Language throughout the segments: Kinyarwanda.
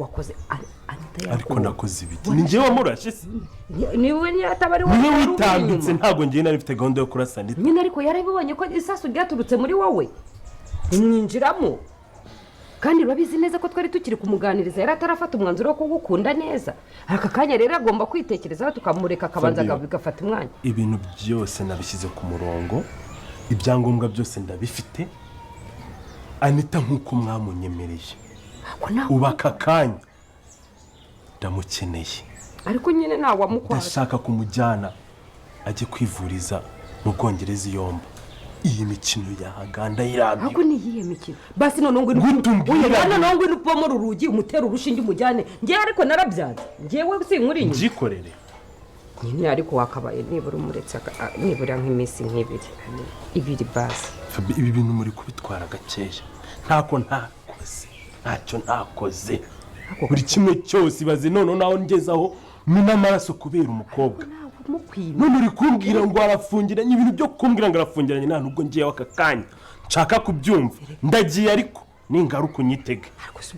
wakoze Anita ariko nakoze ibiti ni njyewe wamurashe se niwe nyatabari niwe witambitse ntabwo ngiye nari mfite gahunda yo kurasa Anita nyine ariko yarabibonye ko isasu ryaturutse muri wowe umwinjiramo kandi urabizi neza ko twari tukiri kumuganiriza yari atarafata umwanzuro wo kugukunda neza aka kanya rero agomba kwitekerezaho tukamureka akabanza bigafata umwanya ibintu byose nabishyize ku murongo ibyangombwa byose ndabifite Anita nk'uko mwamunyemereye uba aka kanya ndamukeneye ariko nyine ntawe wamukwaza ndashaka kumujyana ajye kwivuriza mu Bwongereza iyomba iyi mikino yahaganda irabyo ahubwo ni iyihe mikino basi none ngo nupoma urugi umutera urushinge umujyane ngewe ariko narabyanze ngewe sinkuri inyuma ngikorere nyine ariko wakabaye nibura umuretse nibura nk'iminsi ibiri basi ibi bintu muri kubitwara gakeya ntacyo ntakoze buri kimwe cyose ibaze none naho ngezaho mina amaraso kubera umukobwa none uri kumbwira ngo arafungiranye ibintu byo kumbwira ngo arafungiranye nta nubwo ngiyeho aka kanya nshaka kubyumva ndagiye ariko ningaruka unyitege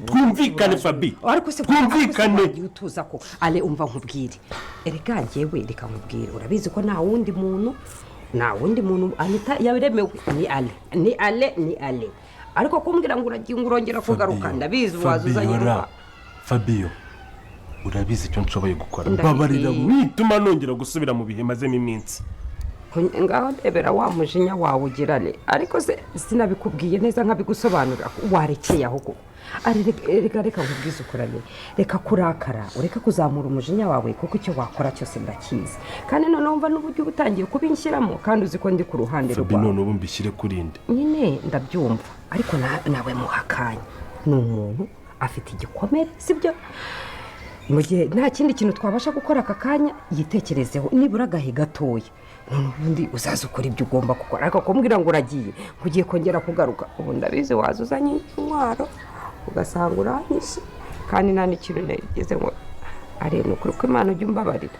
twumvikane Fabi twumvikane utuza ko ale umva nkubwire erega ngewe reka nkubwire urabizi ko nta wundi muntu Anita yabiremewe ni ale ariko kumbwira ngo uragiye urongera kugaruka ndabizi wazuzanye Fabio urabizi icyo nshoboye gukora mbabarira wituma nongera gusubira mu bihe mazemo iminsi ngaho ndebera wa mujinya wawe ugirane ariko se sinabikubwiye neza nkabigusobanurira warekeye aho reka nkubwize ukorane reka kurakara ureka kuzamura umujinya wawe kuko icyo wakora cyose ndakizi kandi none wumva n'uburyo ubutangiye kubinshyiramo kandi uzi ko ndi ku ruhande rwawe none ubu mbishyire kurinde nyine ndabyumva ariko nawe muhakanya ni umuntu afite igikomere sibyo mu gihe nta kindi kintu twabasha gukora aka kanya yitekerezeho nibura agahe gatoya none ubundi uzaza ukora ibyo ugomba gukora ariko kumbwira ngo uragiye ugiye kongera kugaruka ubu ndabizi wazuzanye intwaro ugasanga uranyise kandi nta n'ikintu nageze ngo arebe ukuri ko Imana ujya umbabarira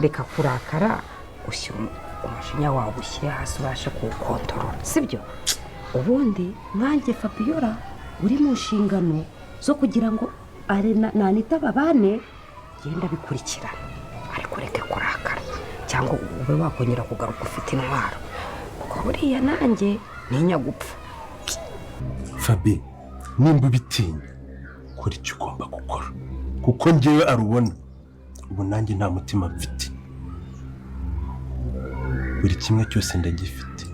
reka kurakara ushyira umujinya wawe ushyire hasi ubashe kuwukontorora sibyo ubundi mwanjye Fabiola uri mu nshingano zo kugira ngo na Anita babane genda bikurikirana ariko reke kurakara cyangwa ube wakongera kugaruka ufite intwaro kuko buriya nanjye ntinya gupfa Fabi nimba ubitinya kora icyo ugomba gukora kuko ngewe arubona ubu nanjye nta mutima mfite buri kimwe cyose ndagifite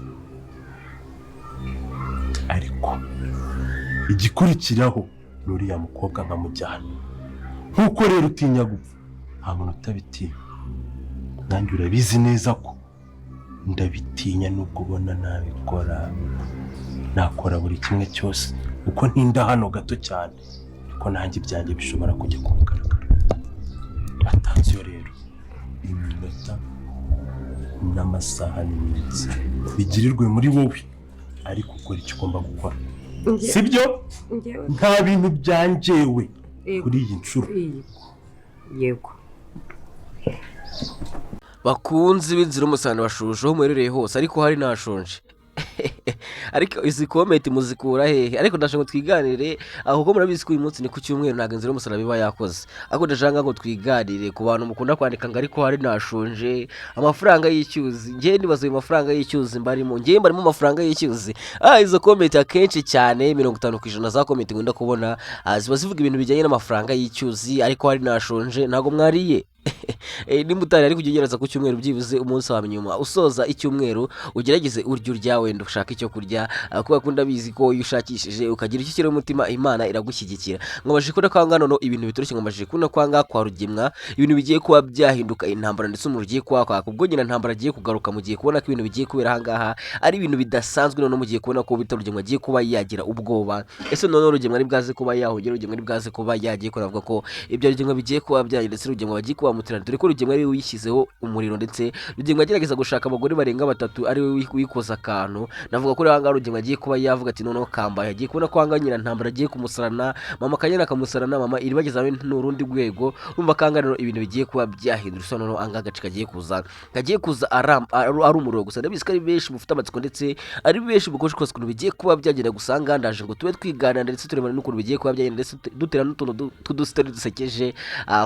ariko igikurikiraho nuriya mukobwa nkamujyana nkuko rero utinya gupfa nta muntu utabitinya nanjye urabizi neza ko ndabitinya nubwo ubona nabikora nakora buri kimwe cyose uko ntinda hano gato cyane ariko nanjye ibyanjye bishobora kujya ku mugaragaro atansiyo rero iminota n'amasaha n'iminsi bigirirwe muri wowe ariko ukora icyo ugomba gukora sibyo nta bintu byanjyewe kuri iyi nshuro yego bakunzi b'inzira umusarane bashushe aho muherereye hose ariko hari nashonje ariko izi komenti muzikura hehe ariko ndashaka ngo twiganire aho ko murabizi ko uyu munsi ni ku cyumweru ntabwo inzira y'umusarane biba yakoze ariko ndashaka ngo twiganire ku bantu mukunda kwandika ngo ariko hari nashonje amafaranga y'icyuzi ngewe nibaza ayo mafaranga y'icyuzi mbarimo amafaranga y'icyuzi izo komenti akenshi cyane 50% za komenti ngunda kubona ziba zivuga ibintu bijyanye n'amafaranga y'icyuzi ariko hari nashonje ntago mwariye ni mutari ari kugerageza ku cyumweru byibuze umunsi wa nyuma usoza icyumweru ugerageze urya wenda ushaka icyo kurya kuko akunda bizi ko iyo ushakishije ukagira icyo kiri mu mutima Imana iragushyigikira ngomaje ko kwanga none ibintu bitoroshye ngomaje kuna kwanga kwa rugimwa ibintu bigiye kuba byahinduka intambara ndetse umuntu ugiye kwa kubwo nyina ntambara agiye kugaruka mu gihe kubona ko ibintu bigiye kubera hangaha ari ibintu bidasanzwe none mu gihe kubona ko bitarugimwa agiye kuba yagira ubwoba ese none urugimwa ari bwaze kuba yahogera urugimwa ari bwaze kuba yagiye kuravuga ko ibyo rugimwa bigiye kuba byagira ndetse urugimwa bagiye kuba duterana dore ko Rugemwe ari we wishyizeho umuriro ndetse Rugemwe agerageza gushaka abagore barenga batatu ari we wikoza akantu navuga ko ranga Rugemwe agiye kuba yavuga ati noneho kambaye agiye kubona ko hanga nyina ntambara agiye kumusarana mama Kanyana akamusarana mama iri bageza n'urundi rwego urumva kanganiro ibintu bigiye kuba byahindura so noneho anga gace kagiye kuza ari umuriro gusa ndabizi ko ari benshi mufite amatsiko ndetse ari benshi bukoje kose kuntu bigiye kuba byagenda gusanga ndaje ngo tube twigana ndetse turebana n'ukuntu bigiye kuba byagenda ndetse dutera n'utuntu tudusitari dusekeje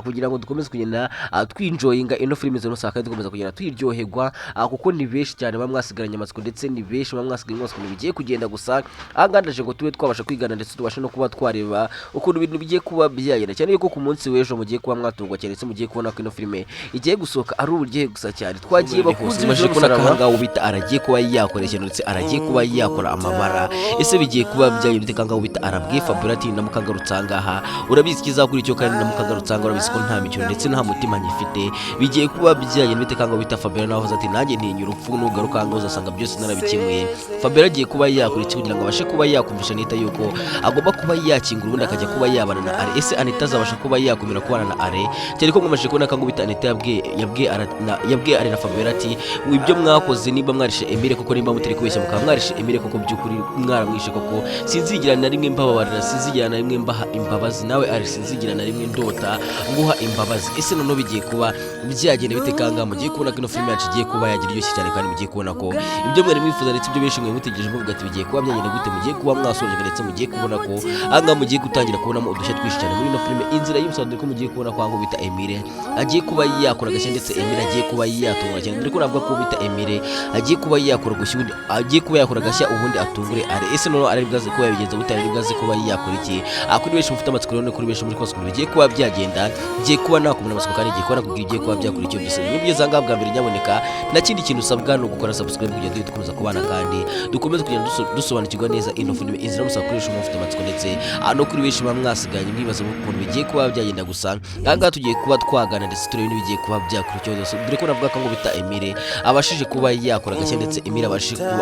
kugira ngo dukomeze kugenda twinjoyinga ino filime zo nsaka dukomeza kugenda twiryoherwa kuko ni benshi cyane bamwasigaranye amatsiko ndetse ni benshi bamwasigaranye amatsiko bigiye kugenda gusa anga ndaje ngo tube twabasha kwigana ndetse tubashe no kuba twareba ukuntu ibintu bigiye kuba byagenda cyane yuko ku munsi w'ejo mugiye kuba mwatungwa cyane ndetse mugiye kubona ko ino filime igiye gusohoka ari uburyohe gusa cyane twagiye bakunze baje kubona kanga ubita aragiye kuba yakoresha ndetse aragiye kuba yakora amabara ese bigiye kuba byagenda ndetse kanga ubita arabwiye Fabulati na mukangarutsa ngaha urabizi kizakuri cyo kandi na mukangarutsa urabizi ko nta mikino ndetse nta mutima ngifite bigiye kuba byagenda ndetse kanga ubita Fabulati naho ati nanjye ntinyura upfu nugaruka ngo uzasanga byose narabikemuye Fabulati agiye kuba yakora iki kugira ngo abashe kuba yakumvisha nita yuko agomba kuba yakingura ubundi akajya kuba yabana na Are ese Anita azabasha kuba yakumira kubana na Are cyane ko mwamaje kubona kanga ubita Anita yabwiye Are na Fabulati ibyo mwakoze niba mwarishe Emile koko nimba mutari kubeshya mukaba mwarishe Emile koko byukuri mwaramwishe koko sinzigira na rimwe mbababarira sinzigira na rimwe mbaha imbabazi nawe Are sinzigira na rimwe ndota nguha imbabazi ese none bigiye kuba byagenda bite kanga mugiye kubona ko ino filime yacu igiye kuba yagira iryoshye cyane kandi mugiye kubona ko ibyo mwari mwifuza ndetse ibyo benshi mwe mutegereje muvuga ati bigiye kuba byagenda gute mugiye kuba mwasoje ndetse mugiye kubona ko anga mugiye gutangira kubonamo udushya twinshi cyane muri ino filime inzira y'umusondo ko mugiye kubona ko anga bita Emile agiye kuba yakora gashya ndetse Emile agiye kuba yatunga cyane dore ko navuga ko bita Emile agiye kuba yakora gashya agiye kuba yakora gashya ubundi atungure Are ese none Are bwaze ko yabigenza gute Are bwaze kuba yakora iki akuri benshi mufite amatsiko none kuri benshi muri kose bigiye kuba byagenda giye kuba nakumuna amatsiko kandi giye kuba nakubwira igiye kuba byakora icyo byose nibyo zanga bwa mbere nyaboneka na kindi kintu usabwa no gukora subscribe kugira ngo dukomeze kubana kandi dukomeze kugenda dusobanukirwa neza ino filime inzira musakoresha mufite amatsiko ndetse no kuri benshi bamwasiganye mwibaza ukuntu bigiye kuba byagenda gusa ngaha tugiye kuba twagana ndetse turebe bigiye kuba byakora icyo byose dore ko navuga ko ngo bita Emile abashije kuba yakora gashya ndetse Emile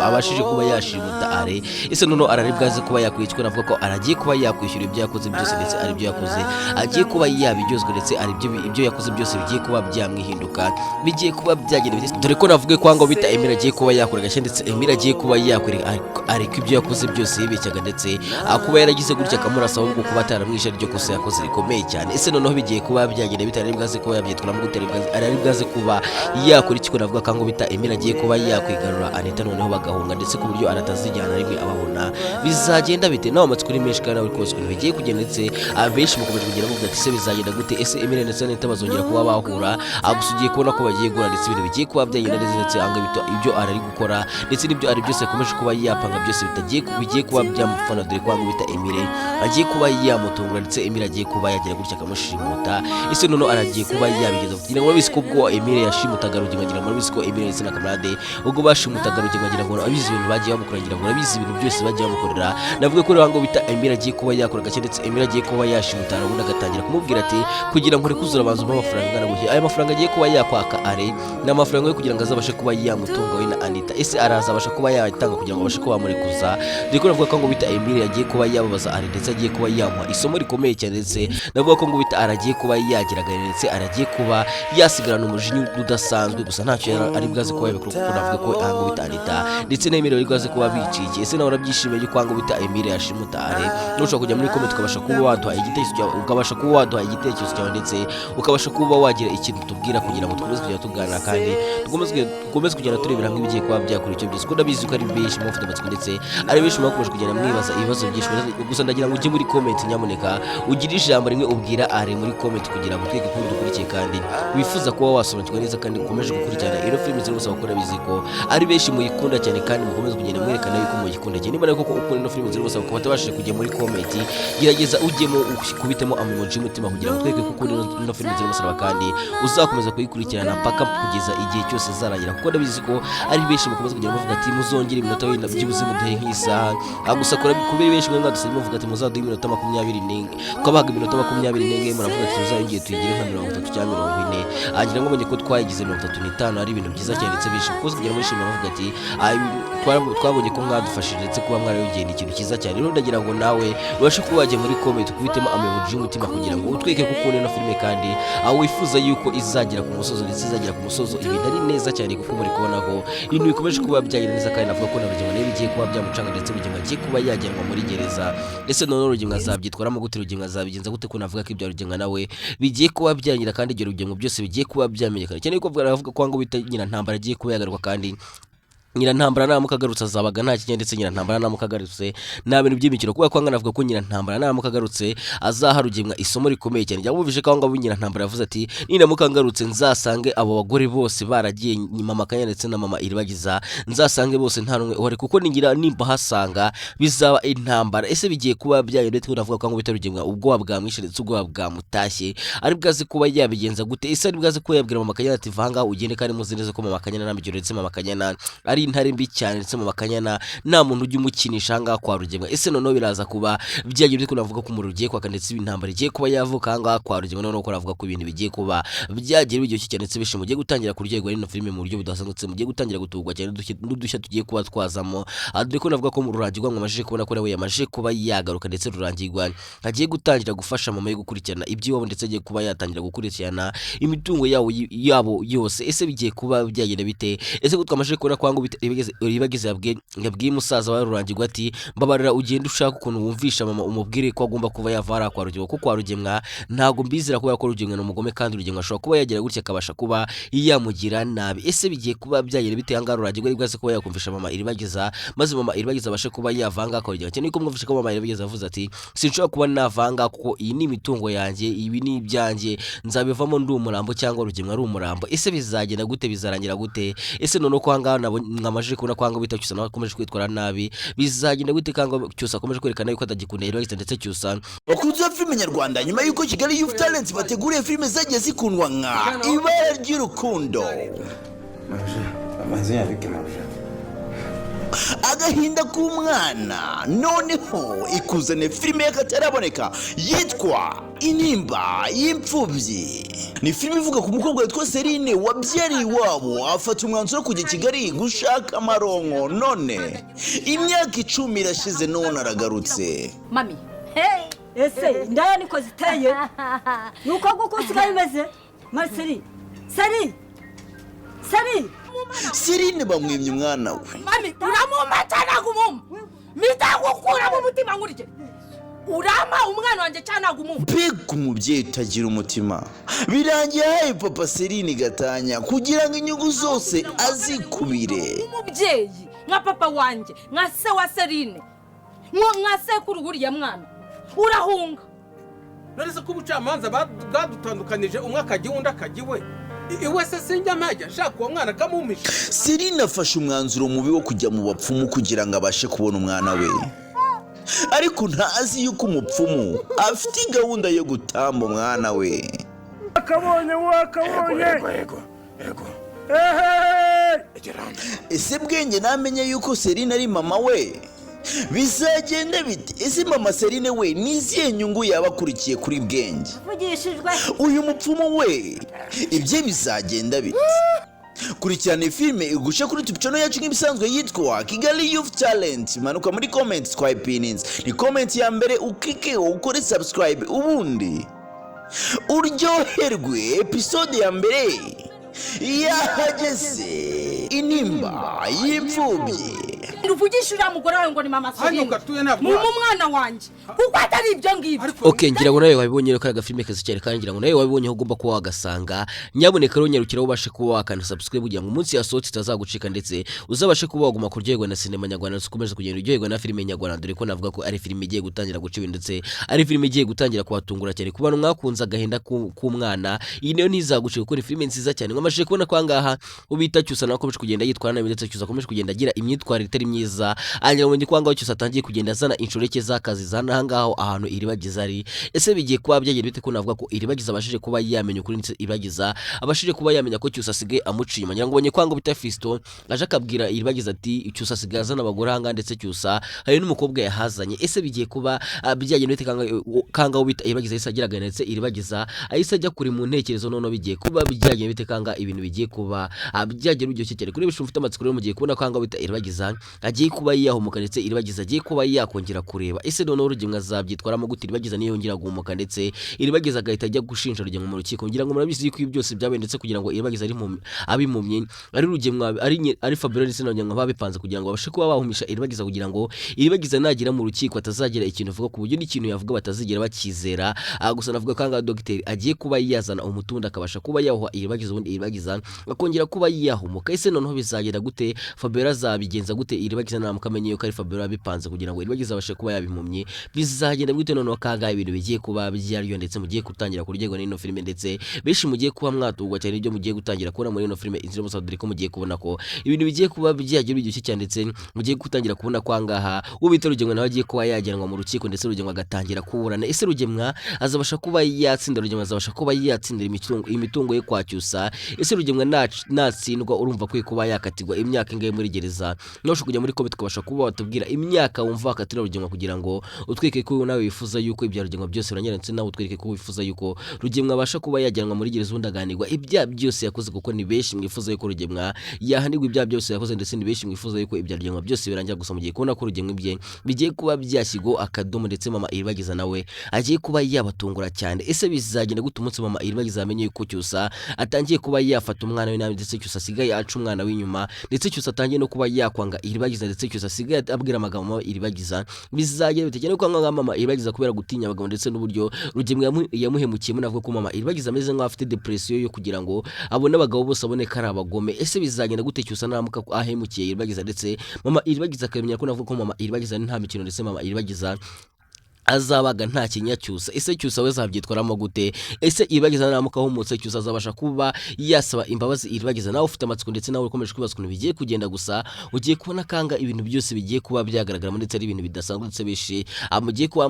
abashije kuba yashimuta Are ese none Are bwaze kuba yakwicwa navuga ko aragiye kuba yakwishyura ibyo yakoze byose ndetse ari byo yakoze agiye kuba yabiryozwa ndetse ari ibyo yakoze byose bigiye kuba byamwihinduka bigiye kuba byagenda dore ko navuga ko ngo bita Emile agiye kuba yakora gashya ndetse Emile agiye kuba yakora ariko ibyo yakoze byose yibeshyaga ndetse akuba yaragize gutya akamurasa ahubwo kuba ataramwisha ryo kosa yakoze rikomeye cyane ese noneho bigiye kuba byagenda bitari bwaze kuba yabyitwara mu gutera bwaze ari bwaze kuba yakora iki ko navuga ko ngo bita Emile agiye kuba yakwigarura Anita noneho bagahunga ndetse ku buryo aratazijyana rimwe ababona bizagenda bite naho amatsiko ni menshi kandi ariko kose bigiye kugenda ndetse abenshi mukomeje kugenda muvuga ati se bizagenda gute ese Emile ndetse Anita bazongera kuba bahura agusugiye kubona ko bagiye gura ndetse ibintu bigiye kuba byagenda ndetse anga bito ibyo ari gukora ndetse nibyo ari byose akomeje kuba yapanga byose bigiye kuba byamufana dore ko bita Emile agiye kuba yamutungura ndetse Emile agiye kuba yagira gutya akamushimuta ese none aragiye kuba yabigeza kugira ngo babise ko bwo Emile yashimutaga Rugemwe ngira ngo babise ko Emile ndetse na Kamarade ubwo bashimutaga Rugemwe ngira ngo abizi ibintu bagiye bamukora ngira ngo abizi ibintu byose bagiye bamukorera navuga ko rero ngo bita Emile agiye kuba yakora gake ndetse Emile agiye kuba yashimutana ubundi agatangira kumubwira ati kugira ngo rekuzura abanzu amafaranga ngana guhe aya mafaranga agiye kuba yakwaka Are n'amafaranga yo kugira ngo azabashe kuba yamutunga we na Anita ese arazabasha kuba yatanga kugira ngo abashe kuba bamurekuza diko navuga ko ngo bita Emile yagiye kuba yababaza Are ndetse agiye kuba yamuha isomo rikomeye cyane ndetse navuga ko ngo bita aragiye kuba yagiraga ndetse aragiye kuba yasigarana umujinya udasanzwe gusa ntacyo ari bwaze kuba yabikora kuko navuga ko ngo bita Anita ndetse na Emile bwaze kuba biciye ese nawe urabyishimiye yuko ngo bita Emile yashimuta Are nushaka kujya muri comment ukabasha kuba waduha igitekerezo cyawe ndetse ukabasha kuba wagira ikintu tubwira kugira ngo dukomeze kujya tuganira kandi dukomeze kugenda turebera hamwe ibigiye kuba byakora icyo byose kuko ndabizi ko ari benshi mufite amatsiko ndetse ari benshi bakomeje kugenda mwibaza ibibazo byinshi gusa ndagira ngo ujye muri comment nyamuneka ugire ijambo rimwe ubwira Are muri comment kugira ngo twege kundi dukurikiye kandi wifuza kuba wasobanukirwa neza kandi ukomeje gukurikirana iyo filime ziri gusa bakora biziko ari benshi muyikunda cyane kandi mukomeze kugenda mwerekana yuko muyikunda cyane niba koko ukunda ino filime ziri gusa kuba tabashije kujya muri comment gerageza ujyemo ukubitemo emoji mutima kugira ngo twege kuko ino filime ziri gusa kandi uzakomeza kuyikurikirana paka kugeza igihe cyose zarangira kuko ndabizi ko ari benshi mukomeze kugenda muvuga ati muzongera iminota wenda byibuze muduhe nk'isaha gusa kubera benshi mwe mwadusabye muvuga ati muzaduhe iminota 24 twabaga iminota 24 muravuga ati tuzayongeye tuyigire nka 30 cyangwa 40 agira ngo menye ko twayigize 35 ari ibintu byiza cyane ndetse benshi kuko kugera muri shima bavuga ati twabonye ko mwadufashije ndetse kuba mwarayongeye ni ikintu cyiza cyane. Rero ndagira ngo nawe ubashe kuba wajya muri comment ukubitemo amabuji y'umutima kugira ngo utwike kuko ino filime kandi aho wifuza yuko izagera ku musozo ndetse izagera ku musozo ibintu ari neza cyane kuko muri kubona ko ibintu bikomeje kuba byagenda neza kandi navuga ko na Rugenga nawe bigiye kuba byamucanga ndetse Rugenga agiye kuba yajyanwa muri gereza ndetse none Rugenga azabyitwaramo gute, Rugenga azabigenza gute ko navuga ko ibya Rugenga nawe bigiye kuba byangira kandi ibyo Rugenga byose bigiye kuba byamenyekana cyane ko avuga ko ngo bita Nyirantambara agiye kuba yagaruka kandi Nyirantambara namukagarutse azabaga nta kinye ndetse Nyirantambara namukagarutse nta bintu by'imikino kuba ko nganavuga ko Nyirantambara namukagarutse azaha Rugenga isomo rikomeye cyane. Yabuvije ko ngo Nyirantambara yavuze ati ninamukangarutse nzasange abo bagore bose baragiye Mama Kanya ndetse na Mama Iribagiza nzasange bose nta numwe uhari kuko ningira nimba hasanga bizaba intambara. Ese bigiye kuba byayo ndetse uravuga ko ngo bita Rugenga ubwo bwamwishe ndetse ubwo bwamutashye ari bwaze kuba yabigenza gute. Ese ari bwaze kuba yabwira Mama Kanya ati vanga ugende kandi muzi neza ko Mama Kanya namigiro ndetse Mama Kanya ari intare mbi cyane ndetse Mama Kanya nta muntu ujya umukinisha hanga kwa Rugenga. Ese noneho biraza kuba byagiye ndetse kunavuga ko umuriro ugiye kwaka ndetse intambara igiye kuba yavuka hanga kwa Rugenga noneho ko navuga ko ibintu bigiye kuba byagiye bijyo cyane ndetse bishimo mugiye gutangira kuryoherwa n'ino filime mu buryo budasanzwe mugiye gutangira gutugwa cyane n'udushya tugiye kuba twazamo. Dore ko navuga ko mu rurangirwa mwamajije kubona ko nawe yamajije kuba yagaruka ndetse rurangirwa agiye gutangira gufasha mama yo gukurikirana iby'iwabo ndetse agiye kuba yatangira gukurikirana imitungo yabo yose. Ese bigiye kuba byagenda bite? Ese ko twamajije kubona kwangu Iribagiza yabwiye musaza wa Rurangirwa ati mbabarira ugenda ushaka ukuntu wumvisha mama umubwire ko agomba kuba yavara kwa Rugenga kuko kwa Rugenga ntago mbizira ko yakora Rugenga n'umugome kandi Rugenga ashobora kuba yagira gutya akabasha kuba yamugira nabi. Ese bigiye kuba byagera bite hanga Rurangirwa ari bwaze kuba yakumvisha mama Iribagiza maze mama Iribagiza abashe kuba yavanga kwa Rugenga cyane ko mwumvisha ko mama Iribagiza avuze ati sinshobora kuba navanga kuko iyi ni imitungo yanjye ibi ni ibyanjye nzabivamo ndi umurambo cyangwa Rugenga ari umurambo. Ese bizagenda gute bizarangira gute? Ese none ko hanga mwamajije kubona kwanga bita Cyusa nakomeje kwitwara nabi bizagenda gute kanga Cyusa akomeje kwerekana yuko atagikunda Iribagiza ndetse Cyusa bakunze filime nyarwanda nyuma yuko Kigali Youth Talent bateguriye filime zagiye zikundwa nka Ibara ry'urukundo Agahinda k'umwana noneho ikuzane filime y'akataraboneka yitwa Intimba y'imfubyi. Ni filime ivuga ku mukobwa witwa Serine wabyariye iwabo afata umwanzuro kujya Kigali gushaka amaronko none imyaka 10 irashize none aragarutse. Mami ese ndaya niko ziteye nuko gukusiga bimeze Marceli Sari Serine bamwimye umwana we. Mami uramumatana gumum mitagukura mu mutima ngurije urama umwana wanje cyana gumum Mbega umubyeyi utagira umutima birangiye haye papa Serine gatanya kugira ngo inyungu zose azikubire. Umubyeyi nka papa wanje nka se wa Serine nka se kuruguriye mwana urahunga narese ko ubucamanza bwadutandukanije umwe akagiye undi akagiwe iwe se sinjyamajya shaka uwo mwana kamumisha. Serine afashe umwanzuro mubi wo kujya mu bapfumu kugira ngo abashe kubona umwana we ariko ntazi yuko umupfumu afite gahunda yo gutamba umwana we. Wakabonye yego Ese Bwenge namenye yuko Serine ari mama we bizagenda bite? Ese mama Serine we niziye nyungu yabakurikiye kuri Bwenge vugishijwe uyu mupfumu we ibye bizagenda bite? Kurikirana filime igusha kuri YouTube channel yacu nk'ibisanzwe yitwa Kigali Youth Talent. Manuka muri comments kwa opinions ni comment ya mbere ukike ukore subscribe ubundi uryoherwe. Episode ya mbere yahageze Intimba y'imfubyi. Uvugisha uriya mugore wawe ngo ni mama Serine mu mwana wanje kuko atari ibyo ngibyo. Okay, ngira ngo nawe wabibonye rero ka filime keza cyane kandi ngira ngo nawe wabibonye ugomba kuba wagasanga. Nyaboneka rero nyarukira ubashe kuba wakana subscribe kugira ngo umunsi yasohotse itazagucika ndetse uzabashe kuba waguma kuryoherwa na sinema nyarwanda ukomeze kugenda uryoherwa na filime nyarwanda dore ko navuga ko ari filime igiye gutangira guca ibintu ndetse ari filime igiye gutangira kubatungura cyane ku bantu mwakunze agahinda k'umwana. Iyi nayo ntizagucika kuko ni filime nziza cyane mwamashije kubona kwa ngaha ubita Cyusa nakomeje kugenda yitwara nabi ndetse Cyusa akomeje kugenda agira imyitwarire itari myiza angira ngo kwanga cyose atangiye kugenda azana inshoreke z'akazi zana hangaho ahantu iribagiza ari ese bigiye kuba byagera bite ko navuga ko iribagiza abashije kuba yamenya kuri ndetse iribagiza abashije kuba yamenya ko cyose asigaye amuciye inyuma ngira ngo bonye kwanga bita Fisto aje akabwira iribagiza ati cyose asigaye azana abagore hanga ndetse cyusa hari n'umukobwa yahazanye ese bigiye kuba byagera bite kanga bita iribagiza ese agiraga ndetse iribagiza ahise ajya kuri mu ntekerezo none bigiye kuba byagera bite kanga ibintu bigiye kuba byagera uryo cyekere kuri bishu mfite amatsiko rero mugiye kubona kanga bita iribagiza agiye kuba yahumuka ndetse iribagiza agiye kuba yakongera kureba ese none urugimwe azabyitwaramo gute iribagiza niyo yongera guhumuka ndetse iribagiza agahita ajya gushinja urugimwe mu rukiko ngira ngo murabizi ko ibi byose byabaye ndetse kugira ngo iribagiza abimumye ari urugimwe ari Fabiola ndetse n'abanyanga babipanze kugira ngo babashe kuba bahumisha iribagiza kugira ngo iribagiza nagira mu rukiko atazagira ikintu avuga ku buryo n'ikintu yavuga batazigera bakizera gusa navuga kanga dogiteri agiye kuba yazana umutunda akabasha kuba yahuha iribagiza ubundi iribagiza akongera kuba yahumuka ese noneho bizagenda gute Fabiola azabigenza gute iribagiza namukamenye yuko ari Fabiola bipanze kugira ngo iribagiza abashe kuba yabimumye bizagenda gute noneho kanga ibintu bigiye kuba byariyo ndetse mugiye gutangira kurugego n'ino filime ndetse beshi mugiye kuba mwatugwa cyane ibyo mugiye gutangira kubona muri ino filime inzira musaduri ko mugiye kubona ko ibintu bigiye kuba byagira biryoshye cyane ndetse mugiye gutangira kubona kwangaha ubita rugemwe nawe agiye kuba yajyanwa mu rukiko ndetse rugemwe agatangira kuburana ese rugemwa azabasha kuba yatsinda rugemwe azabasha kuba yatsindira imitungo ye kwacyusa ese rugemwe natsindwa urumva ko kuba yakatirwa imyaka ingahe muri gereza nosho kujya muri kobe tukabasha kuba watubwira imyaka wumva akatira rugemwe kugira ngo utwike ko nawe wifuza yuko ibya rugemwe byose uranyera ndetse nawe utwike ko wifuza yuko rugemwe abasha kuba yajyanwa muri gereza undaganirwa ibya byose yakoze kuko ni beshi mwifuza yuko rugemwe yahanirwa ibya byose yakoze ndetse ni beshi mwifuza yuko ibya rugemwe byose birangira gusa mugiye kubona ko rugemwe bye bigiye kuba byashyigo akadomo ndetse mama iribagiza nawe agiye kuba yabatungura cyane ese bizagenda gute umunsi mama iribagiza amenye yuko cyusa atangiye kuba yafata umwana we nawe ndetse cyusa asigaye aca umwana w'inyuma ndetse cyusa atangiye no kuba yakwanga iribagiza ndetse cyusa asigaye abwira amagambo mama iribagiza bizagenda bitegene ko mama iribagiza kubera gutinya abagabo ndetse n'uburyo rugemwe yamuhemukiyemo navuga ko mama iribagiza ameze nk'aho afite depression yo kugira ngo abone abagabo bose abone ko ari abagome ese bizagenda gute cyusa namuka ahemukiye iribagiza ndetse mama iribagiza akamenya ko navuga ko mama iribagiza nta mikino ndetse mama iribagiza azabaga nta kinyacyusa ese cyusa we zabyitwaramo gute ese iribagiza namuka humutse cyusa azabasha kuba yasaba imbabazi iribagiza nawe ufite amatsiko ndetse nawe ukomeje kwibaza ukuntu bigiye kugenda gusa ugiye kubona kanga ibintu byose bigiye kuba byagaragara ndetse ari ibintu bidasanzwe ndetse bishi mugiye kuba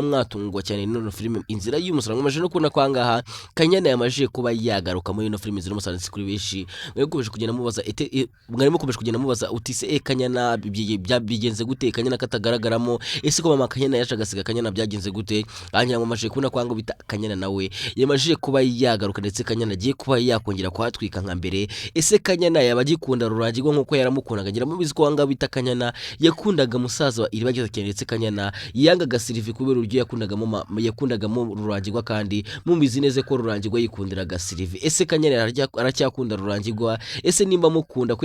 mwatungwa cyane n'ino filime inzira y'umusaraba mwamaje no kubona kwangaha Kanyana yamaje kuba yagaruka muri ino filime inzira y'umusaraba ndetse kuri bishi mwekomeje kugenda mubaza mwarimo komeje kugenda mubaza utise Kanyana bigenze gute Kanyana katagaragaramo ese ko mama Kanyana yashagasiga Kanyana byagenze gute anyama maje kubona kwanga bita Kanyana nawe yamaje kuba yagaruka ndetse Kanyana agiye kuba yakongera kwatwika nka mbere ese Kanyana yabagikunda rurangirwa nkuko yaramukundaga ngira mubizi ko wanga bita Kanyana yakundaga musaza wa iribagiza cyane ndetse Kanyana yangaga Sylvie kubera uryo yakundagamo rurangirwa kandi mubizi neze ko rurangirwa yikundiraga Sylvie ese Kanyana aracyakunda rurangirwa ese nimba mukunda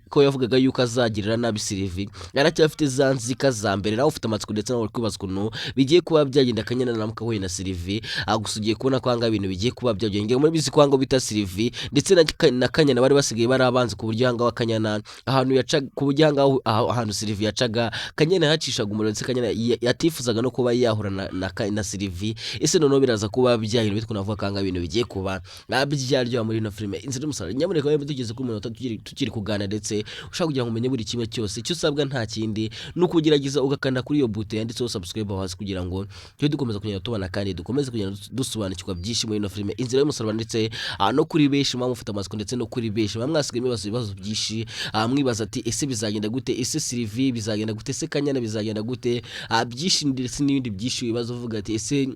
ko yavugaga yuko azagirira nabi Sylvie aracyafite zanzika za mbere nawe ufite amatsiko ndetse nawe kwibaza kuno bigiye kuba byagenda Kanyana namuka we na Sylvie agusugiye kubona kwanga ibintu bigiye kuba byagenda muri bizi kwanga bita Sylvie ndetse na Kanyana bari basigaye barabanze ku buryo hanga wa Kanyana ahantu yacaga ku buryo hanga ahantu Sylvie yacaga Kanyana yacishaga umuriro ndetse Kanyana yatifuzaga no kuba yahura na Sylvie ese none biraza kuba byagenda bitwe navuga kwanga ibintu bigiye kuba byaryo muri no filime inzira y'umusaraba nyamuneka webe tugeze kuri umuntu tukiri kugana ndetse ushaka kugira ngo umenye buri kimwe cyose cyo usabwa nta kindi nukugerageza ugakanda kuri iyo buto yanditseho subscribe hasi kugira ngo tujye dukomeza kugenda tubana kandi dukomeze kugenda dusobanukirwa byinshi muri ino filime inzira y'umusaraba ndetse no kuri beshi mufite amatsiko ndetse no kuri beshi mwasigaye ibibazo byinshi mwibaza ati ese bizagenda gute ese Sylvie bizagenda gute ese Kanyana bizagenda gute byinshi ndetse n'ibindi byinshi bibazo uvuga ati ese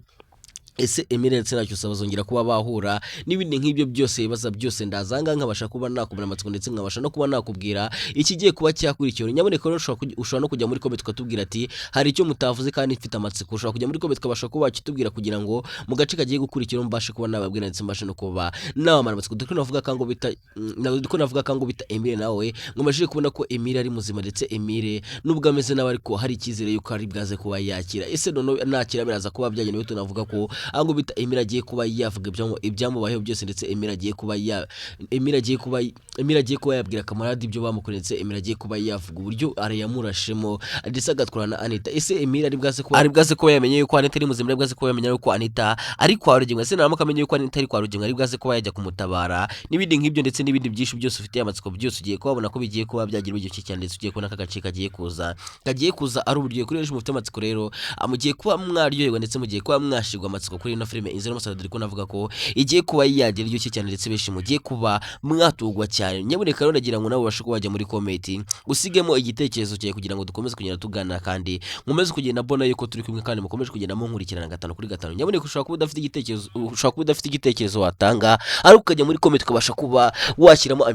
Emile ndetse nacyo sabazongera kuba bahura n'ibindi nk'ibyo byose bibaza byose ndazanga nkabasha kuba nakubona amatsiko ndetse nkabasha no kuba nakubwira ikigiye kuba cyakurikira nyaboneka ushobora no kujya muri comment tukatubwira ati hari icyo mutavuze kandi mfite amatsiko ushobora kujya muri comment tukabasha kuba kitubwira kugira ngo mu gace kagiye gukurikira mbashe kuba nababwira ndetse mbashe no kuba nabamara amatsiko dukora navuga kango bita Emile nawe ngomashije kubona ko Emile ari muzima ndetse Emile nubwo ameze nawe ariko hari ikizere yuko ari bwaze kuba yakira ese none nakira biraza kuba byagenda bito navuga ko ahubwo bita Emira agiye kuba yavuga ibyamubayeho byose ndetse Emira agiye kuba yabwira kamarade ibyo bamukoretse Emira agiye kuba yavuga uburyo arayamurashemo ndetse agatwarana Anita. Ese Emira ari bwaze kuba yamenye yuko Anita ari muzima, ari bwaze kuba yamenye yuko Anita ari kwa Rugingo, ese naramuka amenye yuko Anita ari kwa Rugingo ari bwaze kuba yajya kumutabara n'ibindi nk'ibyo ndetse n'ibindi byinshi byose ufite amatsiko byose ugiye kubabona ko bigiye kuba byagira igice cyane ndetse ugiye kubona kagace kagiye kuza ari uburyo kuri ejo mufite amatsiko rero mugiye kuba mwaryoherwa ndetse mugiye kuba mwashigwa amatsiko kuri ino filime Inzira y'Umusaraba dore ko navuga ko igiye kuba yagira igice cyane ndetse benshi mugiye kuba mwatugwa cyane. Nyaboneka rero ndagira ngo nabo bashe kubajya muri comment usigemo igitekerezo cyawe kugira ngo dukomeze kugenda tugana kandi nkomeze kugenda mbona yuko turi kumwe kandi mukomeje kugenda munkurikirana 5 kuri 5. Nyaboneka ushobora kuba udafite igitekerezo watanga ariko ukajya muri comment ukabasha kuba washyiramo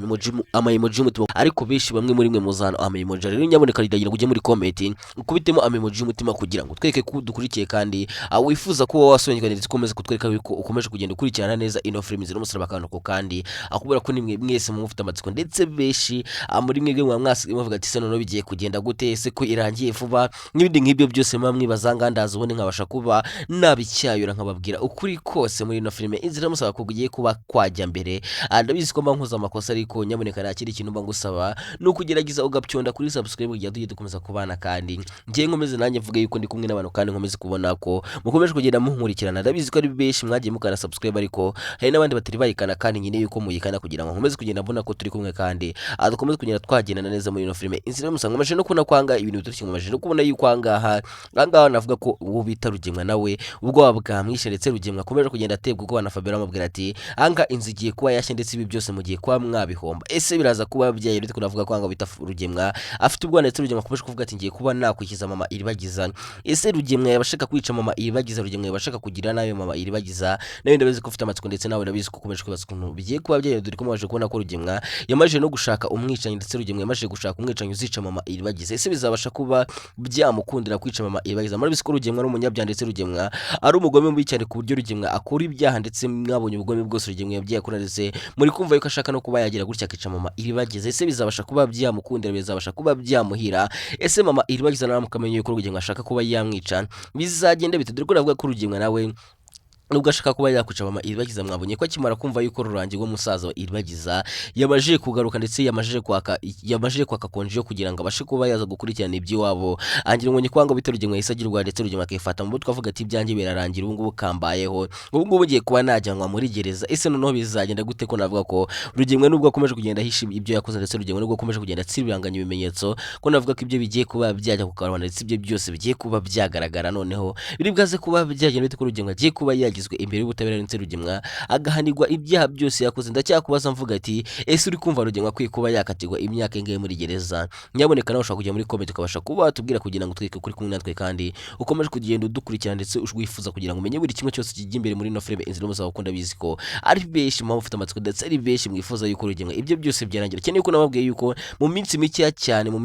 ama emoji y'umutima, ariko benshi bamwe muri mwe muzana ama emoji rero nyaboneka ndagira ujye muri comment ukubitemo ama emoji y'umutima kugira ngo tweke ko dukurikiye kandi wifuza kuba wasobanukirwa ndetse ukomeze kutwereka yuko ukomeje kugenda ukurikirana neza ino filime Inzira y'Umusaraba kanako kandi akubera ko nimwe mwese mufite amatsiko ndetse benshi muri mwe muvuga ati se none bigiye kugenda gute, ese ko irangiye vuba n'ibindi nk'ibyo byose mwibaza ngandaza ubone nkabasha kuba nabicyayura nkababwira ukuri kose muri ino filime Inzira y'Umusaraba ko ugiye kuba kwajya mbere. Ndabizi ko mbankoza amakosa ariko nyaboneka nakiri ikintu mba ngusaba no kugerageza ugapyonda kuri subscribe kugira tujye dukomeza kubana kandi ngiye nkomeze nanjye mvuge yuko ndi kumwe n'abantu kandi nkomeze kubona ko mukomeje kugenda munkurikirana. Ndabizi ko ari benshi mwagiye mukana subscribe ariko hari n'abandi batari bayikana kandi nyine yuko muyikana kugira ngo nkomeze kugenda mbona ko turi kumwe kandi dukomeze kugenda twagendana neza muri ino filime Inzira y'Umusaraba. Nkomeje no kubona kwanga ibintu bitari nkomeje no kubona yuko angaha navuga ko uwo bita Rugemwa nawe ubwo bwamwishe ndetse Rugemwa akomeje kugenda atebwa ubwo na Fabiola amubwira ati anga inzu igiye kuba yashye ndetse ibi byose mugiye kwa mwabihomba. Ese biraza kuba byaye rute kunavuga ko anga bita Rugemwa afite ubwo ndetse Rugemwa akomeje kuvuga ati ngiye kuba nakwikiza mama Iribagiza. Ese Rugemwa yabashaka kwica mama Iribagiza, Rugemwa yabashaka kugira nayo mama Iribagiza, nawe ndabizi ko ufite amatsiko ndetse nawe ndabizi ko ukomeje kwibaza ukuntu bigiye kuba byaye dore ko mwaje kubona ko Rugemwa yamaje no gushaka umwicanyi ndetse Rugemwa yamaje gushaka umwicanyi uzica mama Iribagiza. Ese bizabasha kuba byamukundira kwica mama Iribagiza? Murabizi ko Rugemwa ari umunyabyaha ndetse Rugemwa ari umugome mubi cyane ku buryo Rugemwa akora ibyaha ndetse mwabonye ubugome bwose Rugemwa yabyaye akora ndetse muri kumva yuko ashaka no kuba yagira gutya akica mama Iribagiza. Ese bizabasha kuba byamukundira, bizabasha kuba byamuhira? Ese mama Iribagiza naramukamenya yuko Rugemwa ashaka kuba yamwica bizagenda bite? Dore ko navuga ko Rugemwa nawe nubwo ashaka kuba yakwica mama Iribagiza mwabonye ko akimara kumva yuko Rurangiye w'umusaza wa Iribagiza yamaje kugaruka ndetse yamaje kwaka konje yo kugira ngo abashe kuba yaza gukurikirana iby'iwabo. Angira ngo kwanga bita Rugemwa yisagirwa ndetse Rugemwa akifata mu butwe avuga ati ibyanjye birarangira ubu ngubu kambayeho, ubu ngubu ngiye kuba najyanwa muri gereza. Ese noneho bizagenda gute ko navuga ko Rugemwa nubwo akomeje kugenda hisha ibyo yakoze ndetse Rugemwa nubwo akomeje kugenda atsibiranganya ibimenyetso ko navuga ko ibyo bigiye kuba byajya ku karubanda ndetse ibyo byose bigiye kuba byagaragara noneho biri bwaze kuba byagenda bite ko Rugemwa agiye kuba imbere y'ubutabera ndetse Rugemwa agahanirwa ibyaha byose yakoze. Ndacyakubaza mvuga ati ese uri kumva Rugemwa akwiye kuba yakatirwa imyaka ingahe muri gereza? Nyaboneka nawe ushaka kujya muri comment ukabasha kuba watubwira kugira ngo twike kuri kumwe natwe kandi ukomeje kugenda udukurikirana ndetse wifuza kugira ngo umenye buri kimwe cyose kijya imbere muri ino filime Inzira y'Umusaraba. Ukunda bizi ko ari benshi mu bafite amatsiko ndetse ari benshi mwifuza yuko Rugemwa ibyo byose byarangira. Cyane yuko nababwiye yuko mu minsi mike cyane mu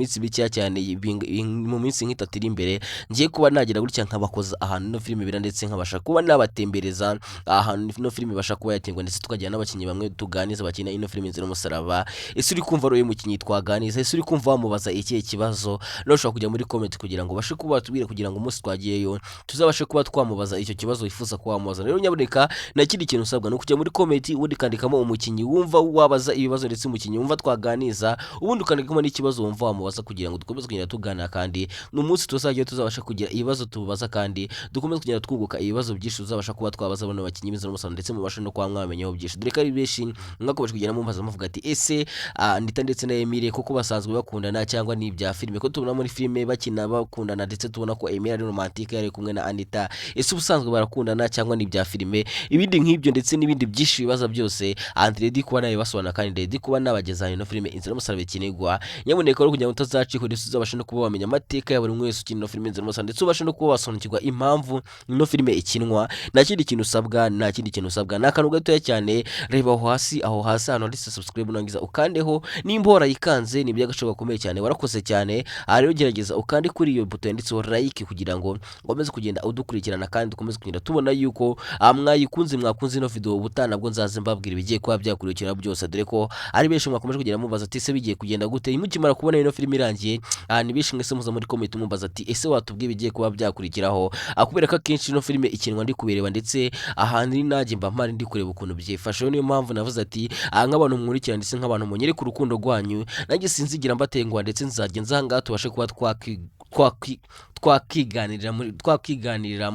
minsi nk'itatu iri imbere ngiye kuba nagira gutya nkabakoza ahantu ino filime bira ndetse nkabasha kuba nabatembereza ahantu ino filime ibasha kuba yatingwa ndetse tukajyana n'abakinnyi bamwe tuganiza bakina ino filime Inzira y'Umusaraba. Ese uri kumva roye mukinnyi twaganiza? Ese uri kumva wamubaza ikihe kibazo? No ushobora kujya muri comment kugira ngo bashe kuba batubwire kugira ngo umunsi twagiyeyo tuzabashe kuba twamubaza icyo kibazo wifuza kuba wamubaza. Rero nyaboneka nakindi kintu usabwa no kujya muri comment ubundi kandikamo umukinnyi wumva wabaza ibibazo ndetse umukinnyi wumva twaganiza ubundi ukandikamo n'ikibazo wumva wamubaza kugira ngo dukomeze kugenda tugana kandi n'umunsi tuzagiye tuzabasha kugira ibibazo tubaza kandi dukomeze kugenda twunguka ibibazo byinshi tuzabasha kuba twabaza bano bakinnyi b'Inzira y'Umusaraba ndetse mubashe no kwa mwamenyeho byinshi. Dore ko ari benshi mwakomeje kugenda mumbaza muvuga ati ese Anita ndetse na Emile kuko basanzwe bakundana cyangwa ni ibya filime ko tubona muri filime bakina bakundana ndetse tubona ko Emile ari romantique yari kumwe na Anita. Ese ubusanzwe barakundana cyangwa ni ibya filime? Ibindi nk'ibyo ndetse n'ibindi byinshi bibaza byose Andredi kuba nawe basobanura kandi Ndedi kuba nabagezanye no filime Inzira y'Umusaraba ikinigwa. Nyaboneka rero kugira ngo utazaciko ndetse uzabashe no kuba wamenya amateka ya buri wese ukina no filime Inzira y'Umusaraba ndetse ubashe no kuba wasobanukirwa impamvu no filime ikinwa. Nta kindi kintu usabwa n'akantu gatoya cyane, reba aho hasi ahantu handitse subscribe nangiza ukandeho nimba warayikanze ni by'agaciro gakomeye cyane, warakoze cyane. Rero gerageza ukande kuri iyo buto yanditseho like kugira ngo ukomeze kugenda udukurikirana kandi dukomeze kugenda tubona yuko mwakunze ino video ubutana bwo nzaze mbabwira ibigiye kuba byakurikira byose. Dore ko ari benshi mwakomeje kugenda mubaza ati ese bigiye kugenda gute mukimara kubona ino filime irangiye. Ni benshi mwese muza muri comment mubaza ati ese watubwiye bigiye kuba byakurikiraho, kubera ko akenshi ino filime ikinwa ndi kubereba ndetse ndetse ahantu iri najye mba mpari ndi kureba ukuntu byifashe niyo mpamvu navuze ati nk'abantu mwurikira ndetse nk'abantu munyereka urukundo rwanyu nanjye sinzigira mbatenguha ndetse nzajya nza ahangaha tubashe kuba twakiganirira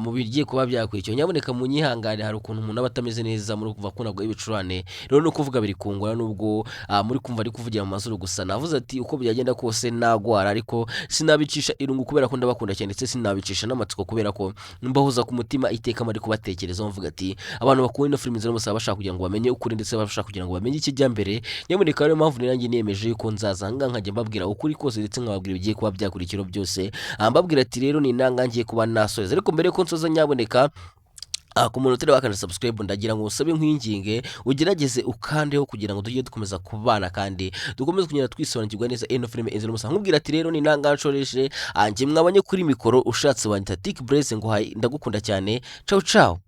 mu bigiye kuba byakurikiye nyaboneka munyihangane hari ukuntu umuntu aba atameze neza muri kuva kunagwa ibicurane rero no kuvuga biri kungura nubwo muri kumva ari kuvugira mu mazuru gusa navuze ati uko byagenda kose nagwara ariko sinabicisha irungu kubera ko ndabakunda cyane ndetse sinabicisha n'amatsiko kubera ko mbahuza ku mutima iteka mari kubatekereza mvuga ati abantu bakunda ino filime zero musaba bashaka kugira ngo bamenye ukuri ndetse bashaka kugira ngo bamenye ikijya mbere nyaboneka rero mpamvu nanjye niyemeje yuko nzazanga nkajya mbabwira ukuri kose ndetse nkababwira bigiye kuba byakurikira byose mbabwira ati rero ni nangangiye kuba nasoza ariko mbere ko nsoza nyaboneka ku muntu utari wakanda subscribe ndagira ngo usabe nkwinginge ugerageze ukandeho kugira ngo tujye dukomeza kubana kandi dukomeze kugenda twisobanukirwa neza ino filime Inzira Musa nkubwira ati rero ni nanganshoreshe anje mwabanye kuri mikoro ushatse wanyita Tik Blaze ngo ndagukunda cyane ciao ciao